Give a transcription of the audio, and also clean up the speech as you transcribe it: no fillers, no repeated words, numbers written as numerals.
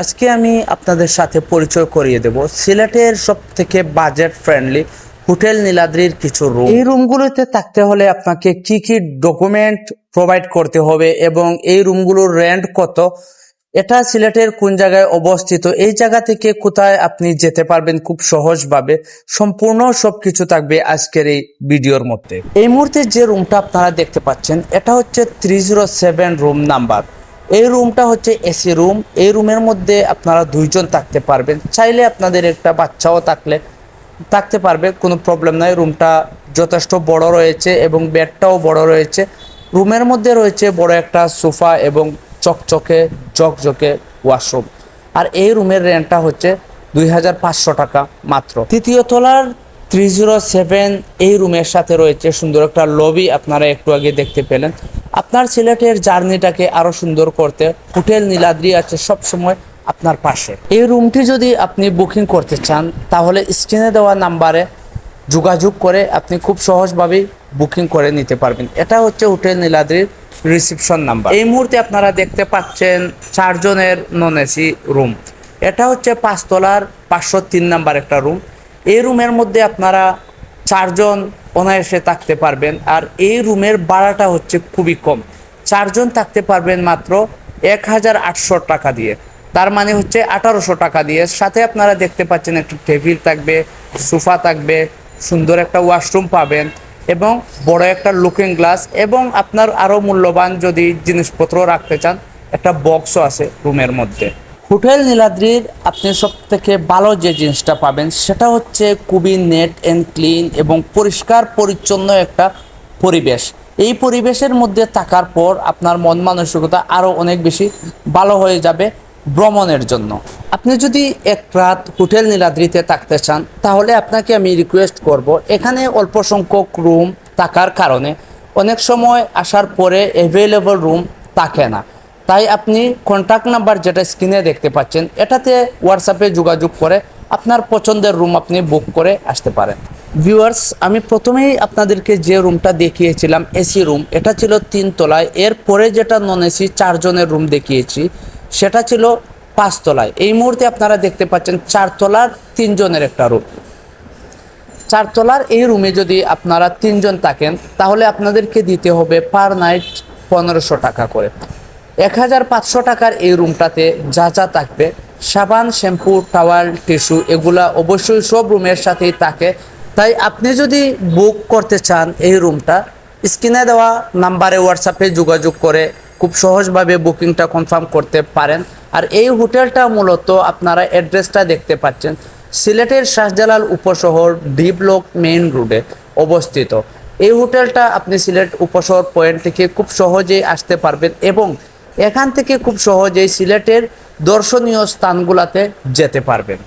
আজকে আমি আপনাদের সাথে পরিচয় করিয়ে দেব সিলেটের সবথেকে বাজেট ফ্রেন্ডলি হোটেল নীলাদ্রির কিছু রুম। এই রুমগুলোতে থাকতে হলে আপনাকে কি কি ডকুমেন্ট প্রোভাইড করতে হবে এবং এই রুমগুলোর রেন্ট কত, এটা সিলেটের কোন জায়গায় অবস্থিত, এই জায়গা থেকে কোথায় আপনি যেতে পারবেন খুব সহজভাবে, সম্পূর্ণ সবকিছু থাকবে আজকের এই ভিডিওর মধ্যে। এই মুহূর্তে যে রুমটা আপনারা দেখতে পাচ্ছেন এটা হচ্ছে 307 রুম নাম্বার। এই রুমটা হচ্ছে এসি রুম। এই রুমের মধ্যে আপনারা দুইজন থাকতে পারবেন, চাইলে আপনাদের একটা বাচ্চাও থাকতে পারবে, কোনো প্রবলেম নাই। রুমটা যথেষ্ট বড় রয়েছে এবং বেডটাও বড় রয়েছে। রুমের মধ্যে রয়েছে বড় একটা সোফা এবং চকচকে ওয়াশরুম। আর এই রুমের রেন্টটা হচ্ছে 2500 টাকা মাত্র। তৃতীয় তলার 307 এই রুমের সাথে রয়েছে সুন্দর একটা লবি, আপনারা একটু আগে দেখতে পেলেন। আপনার সিলেটের জার্নিটাকে আরো সুন্দর করতে হোটেল নীলাদ্রি আছে সবসময় আপনার পাশে। এই রুমটি যদি আপনি বুকিং করতে চান তাহলে স্ক্রিনে দেওয়া নাম্বারে যোগাযোগ করে আপনি খুব সহজভাবেই বুকিং করে নিতে পারবেন। এটা হচ্ছে হোটেল নীলাদ্রির রিসেপশন নাম্বার। এই মুহূর্তে আপনারা দেখতে পাচ্ছেন 4 জনের নন এসি রুম। এটা হচ্ছে 5 তলার 503 নাম্বার একটা রুম। এই রুমের মধ্যে আপনারা 4 জন অনায়াসে থাকতে পারবেন। আর এই রুমের ভাড়াটা হচ্ছে খুবই কম, 4 জন থাকতে পারবেন মাত্র 1800 টাকা দিয়ে, তার মানে হচ্ছে 1800 টাকা দিয়ে। সাথে আপনারা দেখতে পাচ্ছেন একটা টেবিল থাকবে, সোফা থাকবে, সুন্দর একটা ওয়াশরুম পাবেন এবং বড় একটা লুকিং গ্লাস, এবং আপনার আরও মূল্যবান যদি জিনিসপত্র রাখতে চান একটা বক্সও আছে রুমের মধ্যে। হোটেল নীলাদ্রির আপনি সব থেকে ভালো যে জিনিসটা পাবেন সেটা হচ্ছে খুবই নেট অ্যান্ড ক্লিন এবং পরিষ্কার পরিচ্ছন্ন একটা পরিবেশ। এই পরিবেশের মধ্যে থাকার পর আপনার মন মানসিকতা আরও অনেক বেশি ভালো হয়ে যাবে ভ্রমণের জন্য। আপনি যদি এক রাত হোটেল নীলাদ্রিতে থাকতে চান তাহলে আপনাকে আমি রিকোয়েস্ট করব, এখানে অল্প সংখ্যক রুম থাকার কারণে অনেক সময় আসার পরে অ্যাভেলেবল রুম থাকে না। তাই আপনি কন্ট্যাক্ট নাম্বার যেটা স্ক্রিনে দেখতে পাচ্ছেন এটাতে হোয়াটসঅ্যাপে যোগাযোগ করে আপনার পছন্দের রুম আপনি বুক করে আসতে পারেন। ভিউয়ার্স, আমি প্রথমেই আপনাদেরকে যে রুমটা দেখিয়েছিলাম এসি রুম, এটা ছিল 3 তলায়। এরপরে যেটা নন এসি 4 জনের রুম দেখিয়েছি সেটা ছিল 5 তলায়। এই মুহূর্তে আপনারা দেখতে পাচ্ছেন 4 তলার 3 জনের একটা রুম। 4 তলার এই রুমে যদি আপনারা 3 জন থাকেন তাহলে আপনাদেরকে দিতে হবে পার নাইট 1500 টাকা করে। 1500 টাকার এই রুমটাতে যা যা থাকবে, সাবান, শ্যাম্পু, টাওয়াল, টিস্যু, এগুলা অবশ্যই সব রুমের সাথেই থাকে। তাই আপনি যদি বুক করতে চান এই রুমটা, স্ক্রিনে দেওয়া নাম্বারে হোয়াটসঅ্যাপে যোগাযোগ করে খুব সহজভাবে বুকিংটা কনফার্ম করতে পারেন। আর এই হোটেলটা মূলত আপনারা অ্যাড্রেসটা দেখতে পাচ্ছেন সিলেটের শাহজালাল উপশহর ডি ব্লক মেইন রোডে অবস্থিত। এই হোটেলটা আপনি সিলেট উপশহর পয়েন্ট থেকে খুব সহজেই আসতে পারবেন এবং এখান থেকে খুব সহজেই সিলেটের দর্শনীয় স্থানগুলোতে যেতে পারবেন।